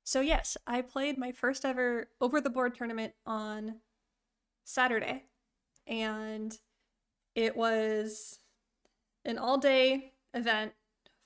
So yes, I played my first ever over the board tournament on Saturday, and it was an all day event,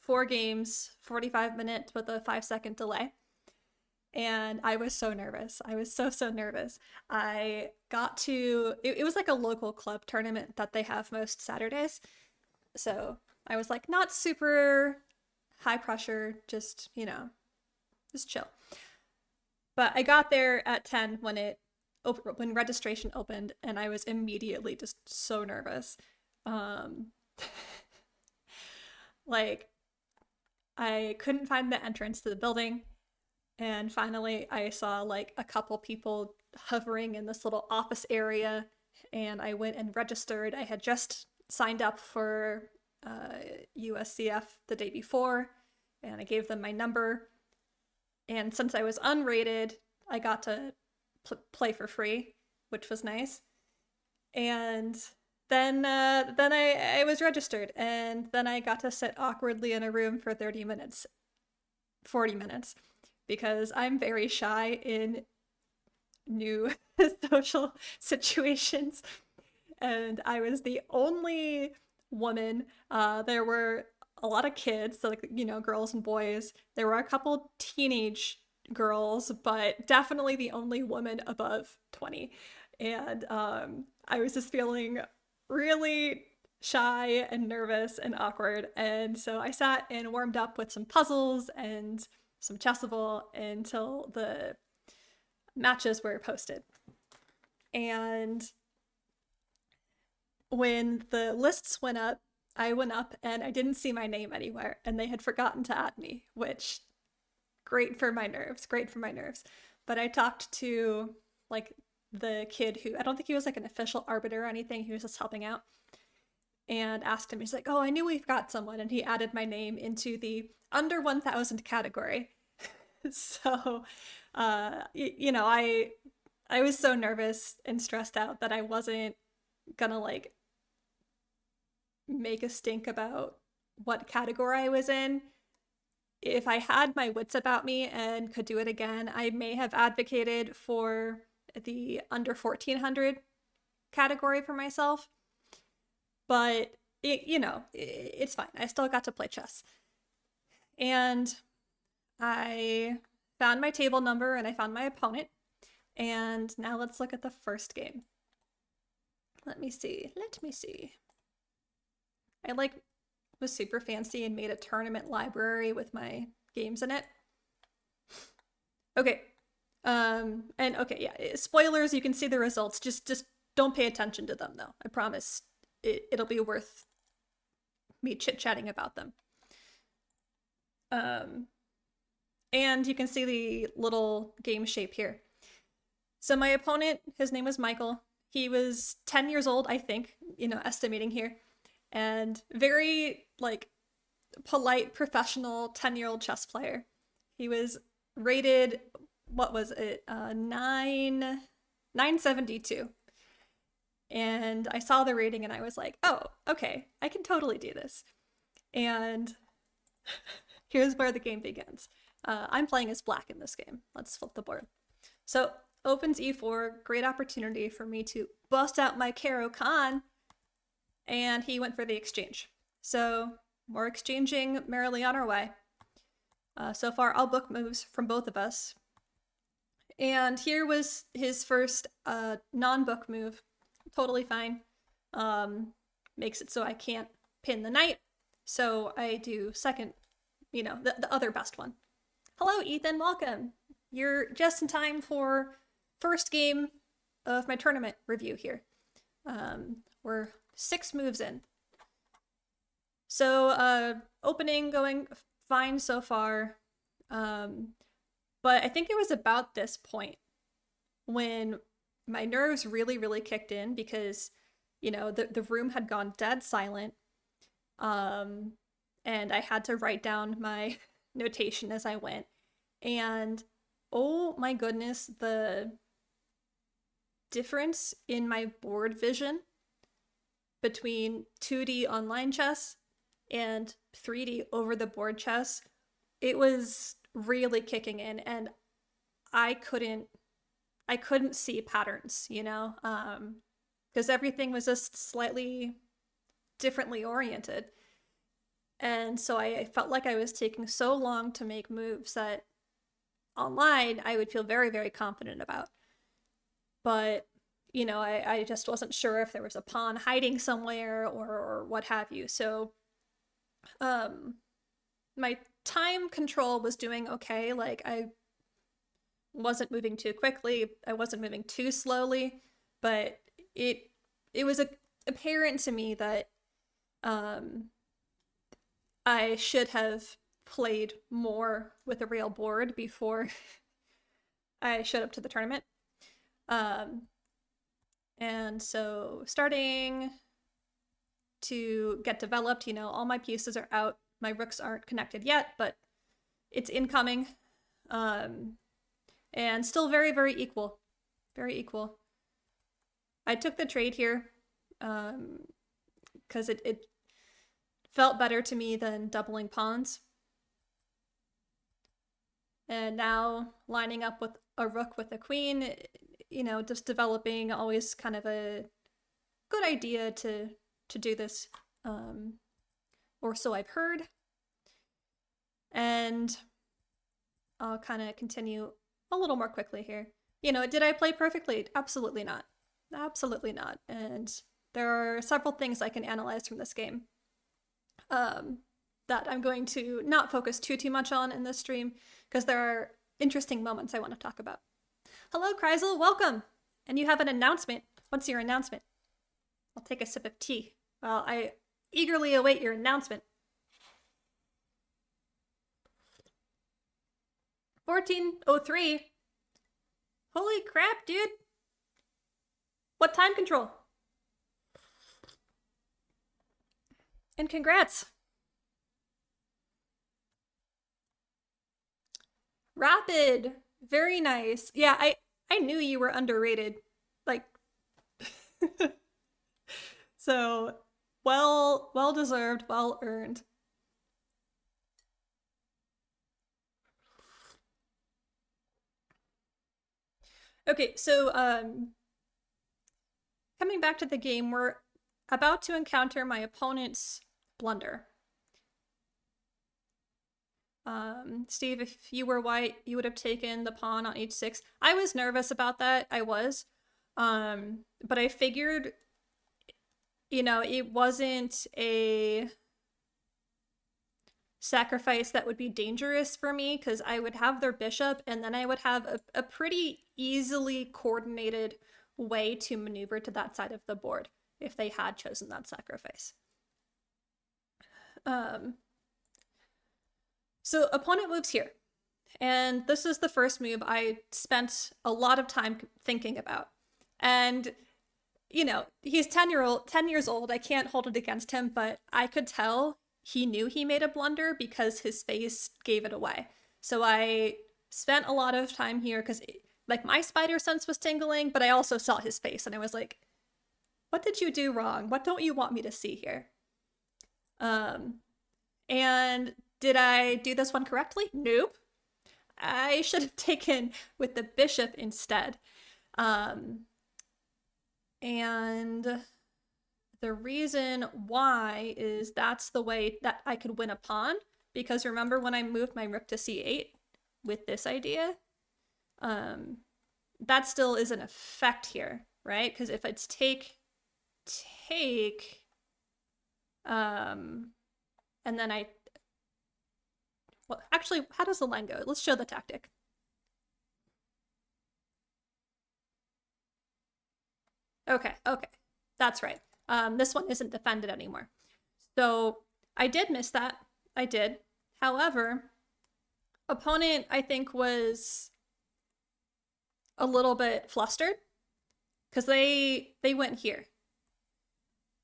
4 games, 45 minutes with a 5 second delay. And I was so nervous. I was so nervous. I got to, it was like a local club tournament that they have most Saturdays. So I was like, not super high pressure, just chill. But I got there at 10 when registration opened, and I was immediately just so nervous. Um, like I couldn't find the entrance to the building, and finally I saw like a couple people hovering in this little office area, and I went and registered. I had just signed up for USCF the day before, and I gave them my number. And since I was unrated, I got to play for free, which was nice. And then I was registered, and then I got to sit awkwardly in a room for 30 minutes, 40 minutes, because I'm very shy in new social situations, and I was the only woman. There were a lot of kids, so like girls and boys. There were a couple teenage girls, but definitely the only woman above 20. And I was just feeling really shy and nervous and awkward. And so I sat and warmed up with some puzzles and some chessable until the matches were posted. And when the lists went up, I went up and I didn't see my name anywhere, and they had forgotten to add me, which great for my nerves, great for my nerves. But I talked to like the kid who I don't think he was like an official arbiter or anything, he was just helping out, and asked him, he's like, "Oh, I knew we've got someone," and he added my name into the under 1,000 category. So, I was so nervous and stressed out that I wasn't gonna like make a stink about what category I was in. If I had my wits about me and could do it again, I may have advocated for the under 1,400 category for myself. But, it's fine. I still got to play chess. And I found my table number and I found my opponent. And now let's look at the first game. Let me see. I like was super fancy and made a tournament library with my games in it. Okay. And okay, yeah. Spoilers, you can see the results. Just don't pay attention to them though. I promise it'll be worth me chit-chatting about them. Um and you can see the little game shape here. So my opponent, his name was Michael. He was 10 years old, I think, estimating here. And very like polite, professional 10-year-old chess player. He was rated, what was it, 972. And I saw the rating and I was like, oh, okay, I can totally do this. And here's where the game begins. I'm playing as black in this game. Let's flip the board. So opens e4, great opportunity for me to bust out my Caro-Kann, and he went for the exchange. So we're exchanging merrily on our way. So far, all book moves from both of us. And here was his first non-book move. Totally fine. Makes it so I can't pin the knight. So I do second, the other best one. Hello, Ethan. Welcome. You're just in time for first game of my tournament review here. We're 6 moves in. So opening going fine so far. But I think it was about this point when my nerves really kicked in because, the room had gone dead silent. And I had to write down my notation as I went. And oh my goodness, the difference in my board vision between 2D online chess and 3D over the board chess, it was really kicking in. And I couldn't see patterns, you know, because everything was just slightly differently oriented. And so I felt like I was taking so long to make moves that online I would feel very, very confident about. But, you know, I just wasn't sure if there was a pawn hiding somewhere or what have you. So my time control was doing okay. Like, I wasn't moving too quickly, I wasn't moving too slowly, but it was apparent to me that I should have played more with a real board before I showed up to the tournament. And so starting to get developed, you know, all my pieces are out. My rooks aren't connected yet, but it's incoming. And still very, very equal. Very equal. I took the trade here because it felt better to me than doubling pawns. And now lining up with a rook with a queen, you know, just developing, always kind of a good idea to do this, or so I've heard. And I'll kind of continue a little more quickly here. You know, did I play perfectly? Absolutely not. Absolutely not. And there are several things I can analyze from this game that I'm going to not focus too much on in this stream, because there are interesting moments I want to talk about. Hello, Kreisel, welcome! And you have an announcement. What's your announcement? I'll take a sip of tea. Well, I eagerly await your announcement. 1403. Holy crap, dude! What time control? And congrats! Rapid! Very nice. Yeah, I knew you were underrated. Like, so well deserved, well earned. Okay, so coming back to the game, we're about to encounter my opponent's blunder. Steve, if you were white, you would have taken the pawn on h6. I was nervous about that. I was. But I figured, you know, it wasn't a sacrifice that would be dangerous for me, because I would have their bishop and then I would have a pretty easily coordinated way to maneuver to that side of the board if they had chosen that sacrifice. So opponent moves here, and this is the first move I spent a lot of time thinking about. And, you know, he's 10 years old. I can't hold it against him, but I could tell he knew he made a blunder because his face gave it away. So I spent a lot of time here because, like, my spider sense was tingling, but I also saw his face and I was like, what did you do wrong? What don't you want me to see here? And did I do this one correctly? Nope. I should have taken with the bishop instead. And the reason why is that's the way that I could win a pawn, because remember when I moved my rook to c8 with this idea? That still is an effect here, right? Because if it's take, and then well, actually, how does the line go? Let's show the tactic. Okay, that's right. This one isn't defended anymore. So I did miss that. I did. However, opponent, I think, was a little bit flustered because they went here.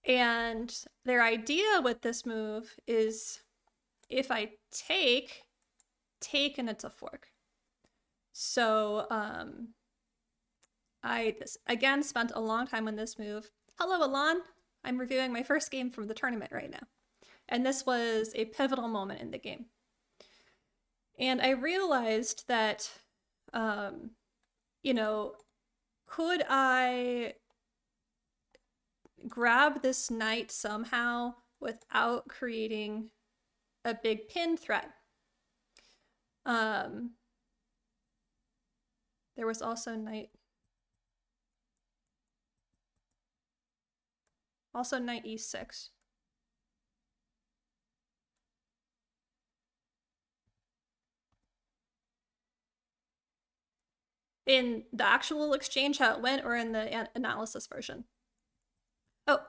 And their idea with this move is if I take and it's a fork. So I again spent a long time on this move. Hello, Alon. I'm reviewing my first game from the tournament right now. And this was a pivotal moment in the game. And I realized that you know, could I grab this knight somehow without creating a big pin threat? There was also knight e6. In the actual exchange, how it went, or in the analysis version? Oh,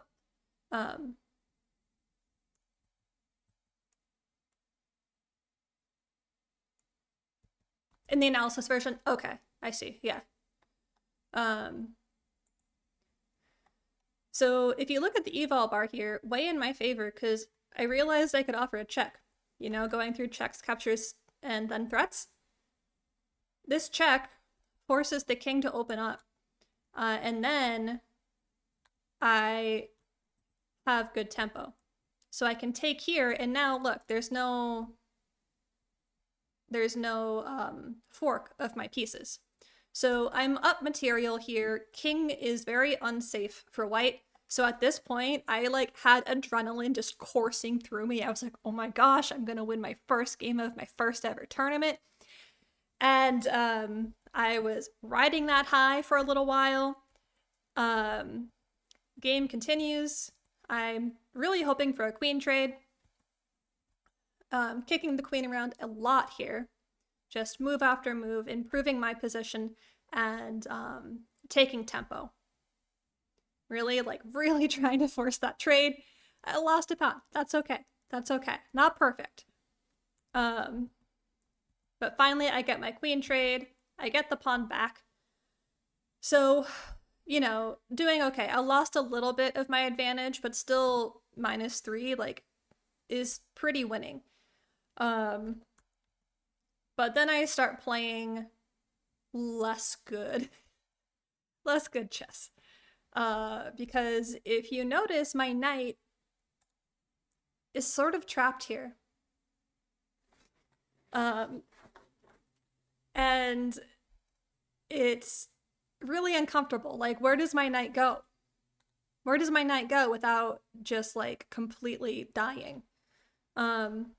in the analysis version? Okay, I see, yeah. So if you look at the eval bar here, way in my favor, because I realized I could offer a check, you know, going through checks, captures, and then threats. This check forces the king to open up. And then I have good tempo. So I can take here, and now look, there's no fork of my pieces. So I'm up material here. King is very unsafe for white. So at this point, I like had adrenaline just coursing through me. I was like, oh my gosh, I'm gonna win my first game of my first ever tournament. And I was riding that high for a little while. Game continues. I'm really hoping for a queen trade. Kicking the queen around a lot here. Just move after move, improving my position, and taking tempo. Really trying to force that trade. I lost a pawn. That's okay. That's okay. Not perfect. But finally, I get my queen trade. I get the pawn back. So, you know, doing okay. I lost a little bit of my advantage, but still -3, like, is pretty winning. But then I start playing less good chess. Because if you notice, my knight is sort of trapped here. And it's really uncomfortable. Like, where does my knight go? Where does my knight go without just like completely dying? And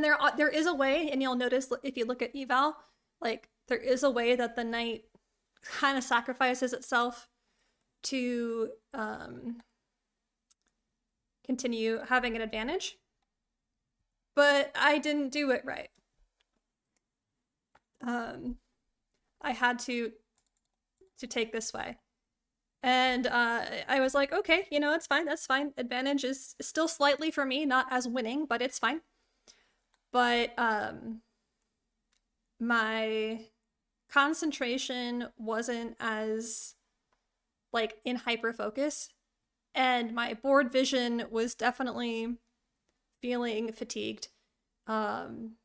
there is a way, and you'll notice if you look at eval, like there is a way that the knight kind of sacrifices itself to continue having an advantage. But I didn't do it right. I had to take this way. And I was like, okay, you know, it's fine, that's fine. Advantage is still slightly for me, not as winning, but it's fine. But my concentration wasn't as like in hyper focus, and my board vision was definitely feeling fatigued. And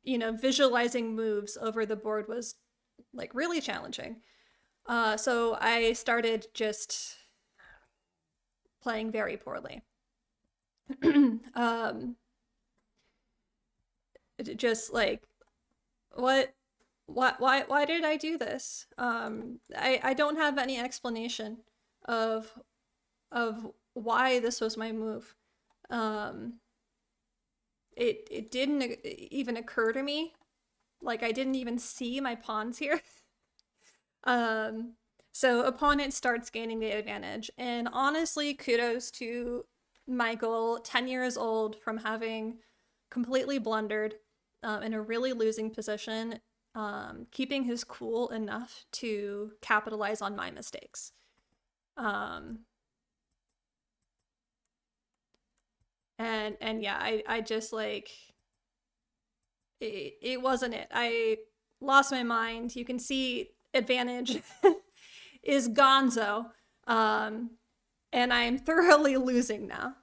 you know, visualizing moves over the board was like really challenging. So I started just playing very poorly. Just like, why did I do this? I don't have any explanation of why this was my move. It didn't even occur to me. Like, I didn't even see my pawns here. So opponent starts gaining the advantage, and honestly, kudos to Michael, 10 years old, from having completely blundered in a really losing position, keeping his cool enough to capitalize on my mistakes. And yeah, I just like, it wasn't it. I lost my mind. You can see advantage is gonzo. And I'm thoroughly losing now.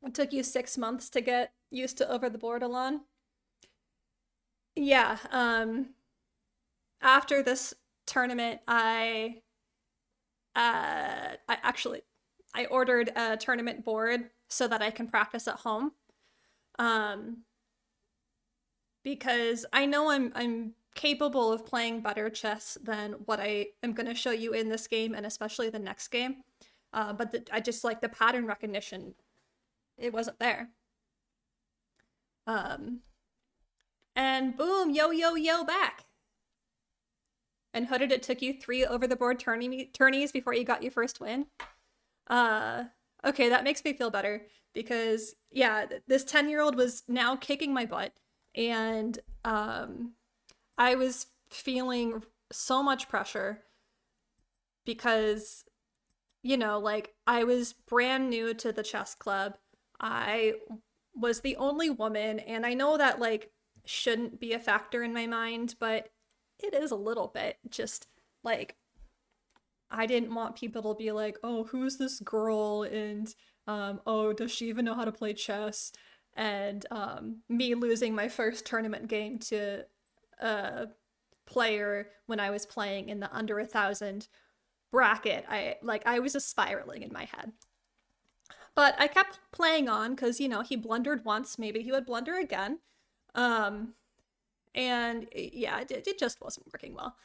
It took you 6 months to get used to over the board, Alon? Yeah, after this tournament, I ordered a tournament board so that I can practice at home. Um, because I know I'm capable of playing better chess than what I am going to show you in this game and especially the next game. But I just like the pattern recognition, it wasn't there. Um, and boom, yo yo yo back. And how did it took you 3 over the board tourneys before you got your first win? Uh, okay, that makes me feel better because yeah, this 10-year-old was now kicking my butt, and I was feeling so much pressure because like I was brand new to the chess club. I was the only woman, and I know that like shouldn't be a factor in my mind, but it is a little bit. Just like I didn't want people to be like, "Oh, who's this girl?" and "Oh, does she even know how to play chess?" And me losing my first tournament game to a player when I was playing in the under 1,000 bracket. I was just spiraling in my head. But I kept playing on because he blundered once, maybe he would blunder again. Um, and yeah, it just wasn't working well.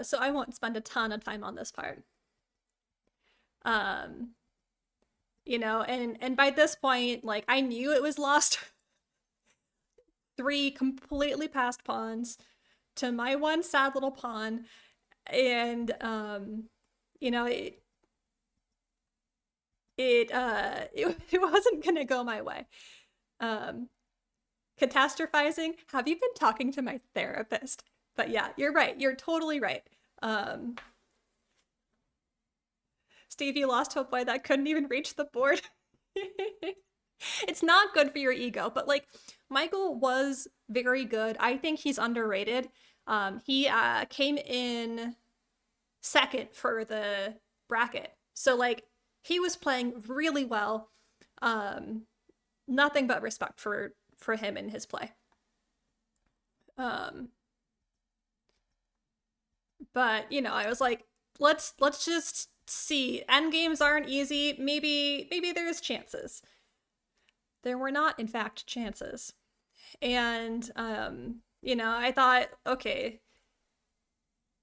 So I won't spend a ton of time on this part. Um, and by this point, like I knew it was lost. 3 completely passed pawns to my one sad little pawn, and it it wasn't gonna go my way. Um, Catastrophizing. Have you been talking to my therapist? But yeah, you're right. You're totally right. Um, Stevie lost hope by that couldn't even reach the board. It's not good for your ego, but like Michael was very good. I think he's underrated. He came in second for the bracket. So like he was playing really well. Um, Nothing but respect for him and his play. Um, but I was like, let's just see. End games aren't easy. Maybe there's chances. There were not, in fact, chances. And I thought, okay,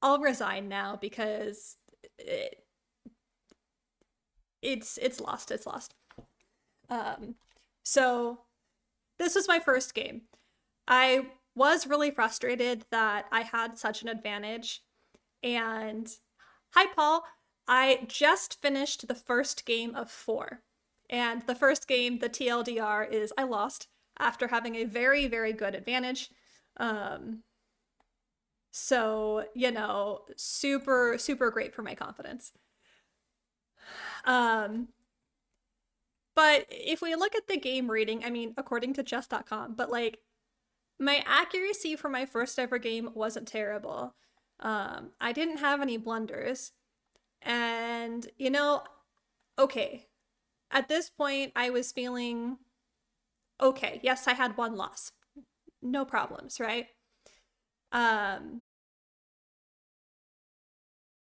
I'll resign now because it's lost. It's lost. Um, so this was my first game. I was really frustrated that I had such an advantage. And hi, Paul. I just finished the first game of 4. And the first game, the TLDR, is I lost after having a very, very good advantage. Um, so, super, super great for my confidence. Um, but if we look at the game rating, I mean, according to chess.com, but like my accuracy for my first ever game wasn't terrible. I didn't have any blunders. And, okay. At this point, I was feeling okay. Yes, I had one loss. No problems, right? Um,